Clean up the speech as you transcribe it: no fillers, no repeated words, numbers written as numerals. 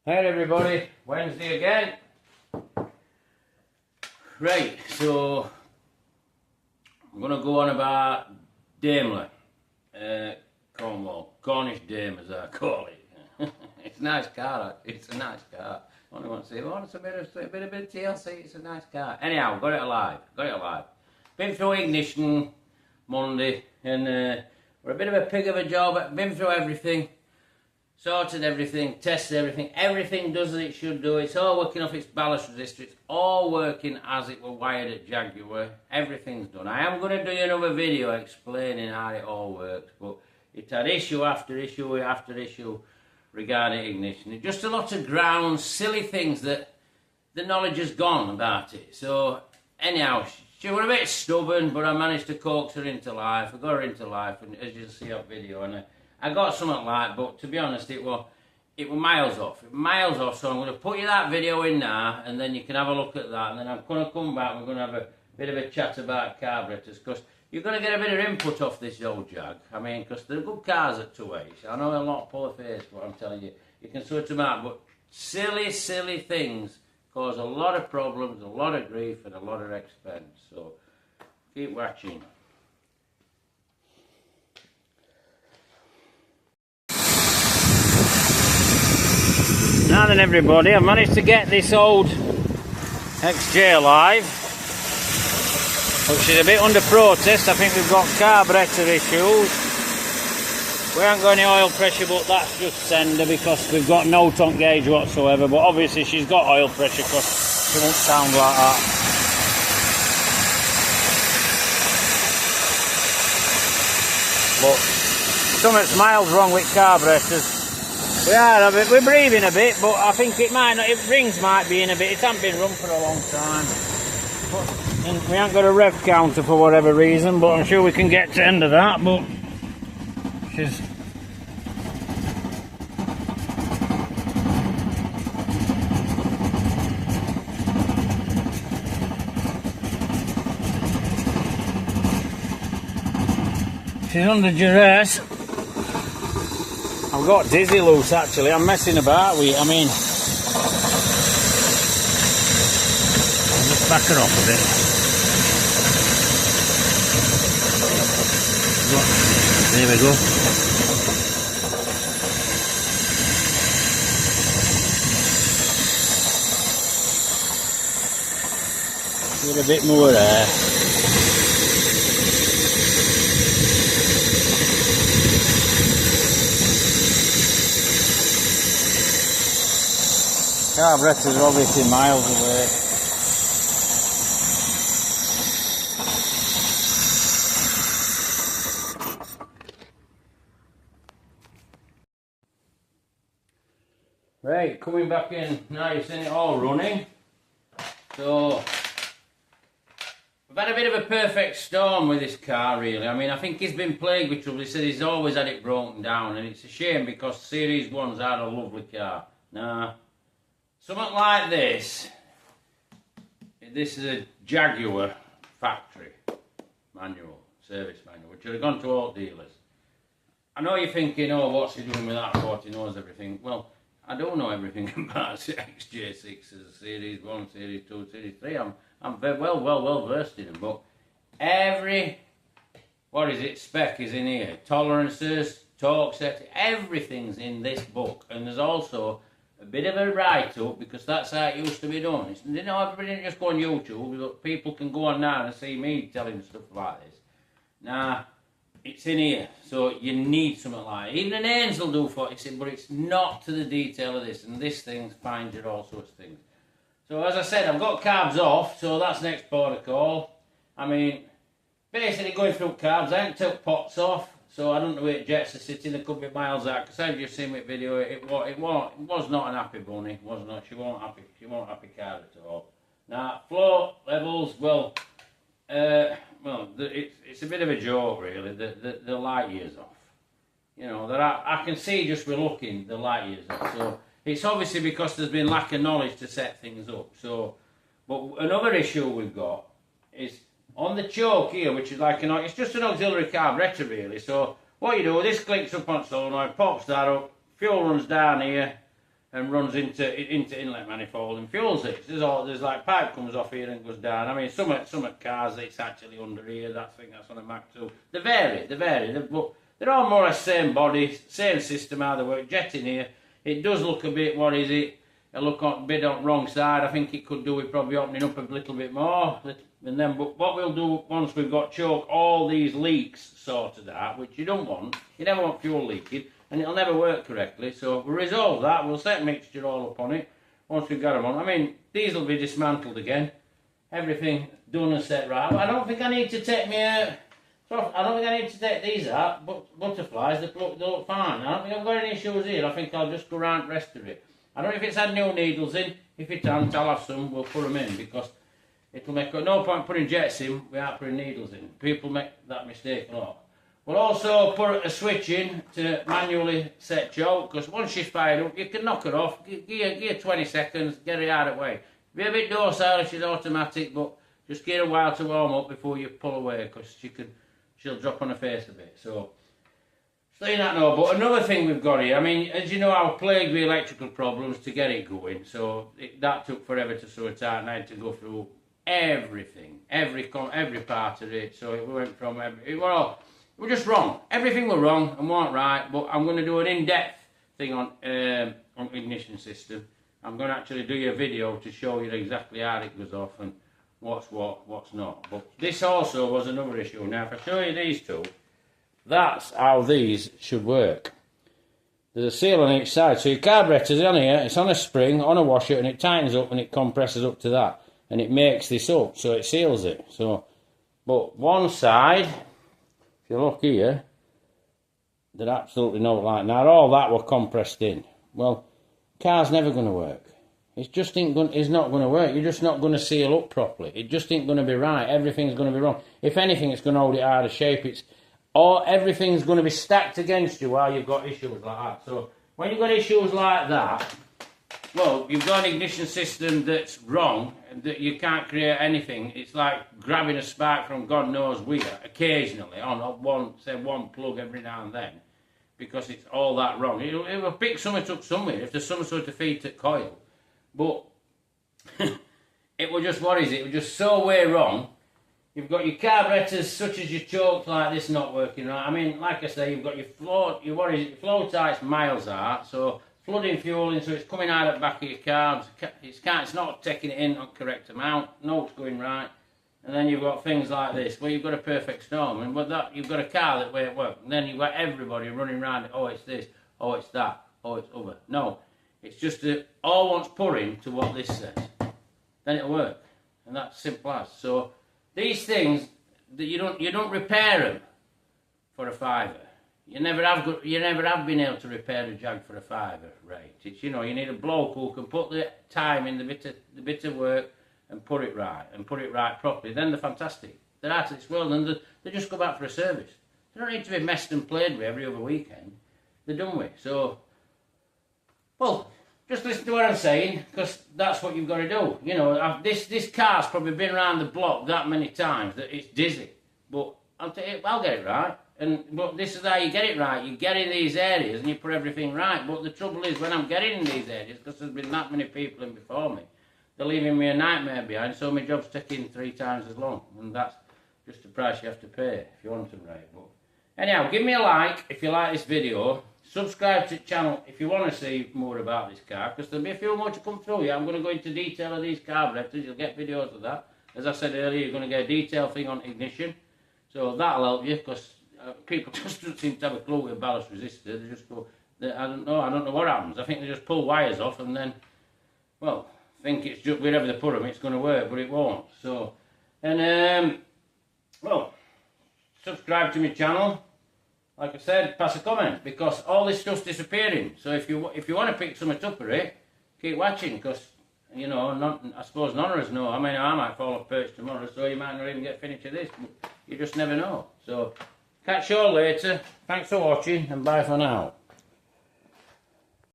Hi everybody, Wednesday again. Right, so I'm going to go on about Daimler, Cornish Dame as I call it. It's a nice car, it's a nice car. Only want to say, oh, it's a bit of TLC, it's a nice car. Anyhow, got it alive. Been through ignition Monday and we're a bit of a pig of a job, been through everything. Sorted everything, tested everything, everything does as it should do, it's all working off its ballast resistor, it's all working as it were wired at Jaguar, everything's done. I am going to do another video explaining how it all works, but it had issue after issue after issue regarding ignition. It's just a lot of ground, silly things that the knowledge has gone about it. So anyhow, she was a bit stubborn, but I managed to coax her into life. I got her into life, and as you'll see on video, and I got something like, but to be honest, it was miles off. So I'm going to put you that video in now, and then you can have a look at that. And then I'm going to come back. We're going to have a bit of a chat about carburetors, because you're going to get a bit of input off this old Jag. I mean, because they're good cars at 2.8. I know a lot of poor face, but I'm telling you, you can sort them out. But silly things cause a lot of problems, a lot of grief, and a lot of expense. So keep watching. Now then everybody, I've managed to get this old XJ alive, which is a bit under protest. I think we've got carburetor issues. We haven't got any oil pressure, but that's just sender because we've got no ton gauge whatsoever. But obviously she's got oil pressure because she won't sound like that. But something's miles wrong with carburetors. We're breathing a bit, but I think rings might be in a bit. It hasn't been run for a long time. And we haven't got a rev counter for whatever reason, but I'm sure we can get to the end of that. But she's under duress. I've got dizzy loose actually, I'm messing about with it. I mean, I'll just back her off a bit. There we go. Get a bit more air. Carburetors are obviously miles away. Right, coming back in now, you've seen it all running. So we've had a bit of a perfect storm with this car really. I mean, I think he's been plagued with trouble. He said he's always had it broken down, and it's a shame because Series 1's had a lovely car. Nah. Something like this is a Jaguar factory manual, service manual, which would have gone to all dealers. I know you're thinking, oh, what's he doing with that? Thought he knows everything. Well, I don't know everything about XJ6s, Series 1, Series 2, Series 3. I'm very well versed in them, but every, spec is in here. Tolerances, torque set, everything's in this book. And there's also a bit of a write-up, because that's how it used to be done. Everybody didn't just go on YouTube, but people can go on now and see me telling stuff like this. Now, it's in here, so you need something like it. Even an Ains will do for it, but it's not to the detail of this, and this thing finds you all sorts of things. So as I said, I've got carbs off, so that's next protocol. I mean, basically going through carbs, I haven't took pots off. So I don't know where jets are sitting, they could be miles out, because I've just seen my video, it was not an happy bunny, it was not, she wasn't happy car at all. Now, flow levels, it's a bit of a joke really, the light years off. You know, that I can see just by looking, the light years off. So it's obviously because there's been lack of knowledge to set things up. So, but another issue we've got is, on the choke here, which is like it's just an auxiliary carburetor really. So what you do, this clicks up on solenoid, pops that up, fuel runs down here, and runs into inlet manifold and fuels it. There's like pipe comes off here and goes down. I mean, some cars it's actually under here. I think that's on a Mac 2. They vary, but they're all more or less same body, same system how they work. Jet in here. It does look a bit, what is it? It look a bit on the wrong side. I think it could do with probably opening up a little bit more. And then, but what we'll do once we've got choke all these leaks sorted out, which you don't want, you never want fuel leaking, and it'll never work correctly. So we'll resolve that. We'll set mixture all up on it once we've got them on. I mean, these will be dismantled again. Everything done and set right. I don't think I need to take I don't think I need to take these out, but butterflies, they look fine. I don't think I've got any issues here. I think I'll just go around the rest of it. I don't know if it's had new needles in. If it hasn't, I'll have some. We'll put them in because it'll make no point putting jets in without putting needles in. People make that mistake a lot. We'll also put a switch in to manually set choke because once she's fired up, you can knock her off. Give her 20 seconds, get it out of the way. Be a bit docile if she's automatic, but just give her a while to warm up before you pull away because she'll drop on her face a bit. So you not know. But another thing we've got here, I mean, as you know, I was plagued with electrical problems to get it going. So that took forever to sort out, and I had to go through everything, every part of it. So it went from it was just wrong. Everything was wrong and weren't right. But I'm going to do an in-depth thing on ignition system. I'm going to actually do a video to show you exactly how it goes off and what's what, what's not. But this also was another issue. Now, if I show you these two, that's how these should work. There's a seal on each side. So your carburetor's on here, it's on a spring, on a washer, and it tightens up and it compresses up to that. And it makes this up, so it seals it. So, but one side, if you look here, they're absolutely not like now. All that were compressed in. Well, car's never going to work. It's just not going to work. You're just not going to seal up properly. It just ain't going to be right. Everything's going to be wrong. If anything, it's going to hold it out of shape. Or everything's going to be stacked against you while you've got issues like that. So when you've got issues like that, well, you've got an ignition system that's wrong, and that you can't create anything. It's like grabbing a spark from God knows where, occasionally, on one plug every now and then, because it's all that wrong. It'll pick something up somewhere if there's some sort of feed coil. But it was just, what is it? It was just so way wrong. You've got your carburetors, such as your chokes like this, not working right. I mean, like I say, you've got your flow tights miles out, so flooding fuel in, so it's coming out at the back of your car. It's not taking it in at the correct amount. No, it's going right. And then you've got things like this, where you've got a perfect storm, and with that, you've got a car that way it works. And then you've got everybody running around. Oh, it's this. Oh, it's that. Oh, it's other. No, it's just that all wants pouring to what this says. Then it'll work, and that's simple as. So these things that you don't repair them for a fiver. You never have been able to repair a Jag for a fiver, right? It's, you need a bloke who can put the time in the bit of work and put it right properly. Then they're fantastic. They're out of this world, and they just go back for a service. They don't need to be messed and played with every other weekend. They're done with. So, well, just listen to what I'm saying, because that's what you've got to do. This car's probably been around the block that many times that it's dizzy. But I'll get it right. But this is how you get it right. You get in these areas and you put everything right. But the trouble is, when I'm getting in these areas, because there's been that many people in before me, they're leaving me a nightmare behind, so my job's taking 3 times as long. And that's just the price you have to pay if you want them right. But anyhow, give me a like if you like this video. Subscribe to the channel if you want to see more about this car, because there'll be a few more to come through. Yeah, I'm going to go into detail of these carburetors. You'll get videos of that. As I said earlier, you're going to get a detailed thing on ignition. So that'll help you, because people just don't seem to have a clue with a ballast resistor. They just go, I don't know what happens. I think they just pull wires off and then, well, think it's just wherever they put them, it's going to work, but it won't. So, and well, subscribe to my channel. Like I said, pass a comment, because all this stuff's disappearing. So if you want to pick something up for it, keep watching, because I suppose none of us know. I mean, I might fall off perch tomorrow, so you might not even get finished of this. But you just never know. So catch you all later. Thanks for watching, and bye for now.